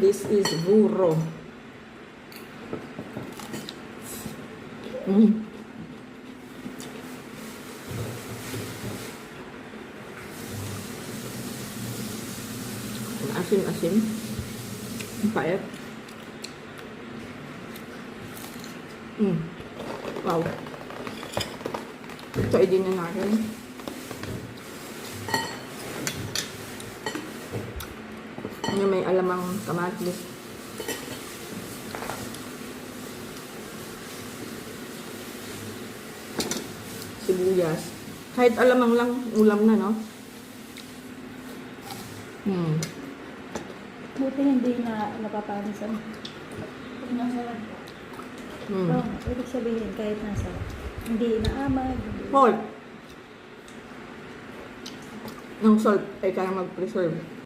This is buro. Asim-asim. Ang pait. Wow. Ito, din na natin. Ano, may alamang kamatis. Sibuyas. Kahit alamang lang, ulam na, no? Buti hindi na napapanisan. So, ibig sabihin, kahit nasa, hindi naamag. Salt. Yung salt ay kaya mag-preserve.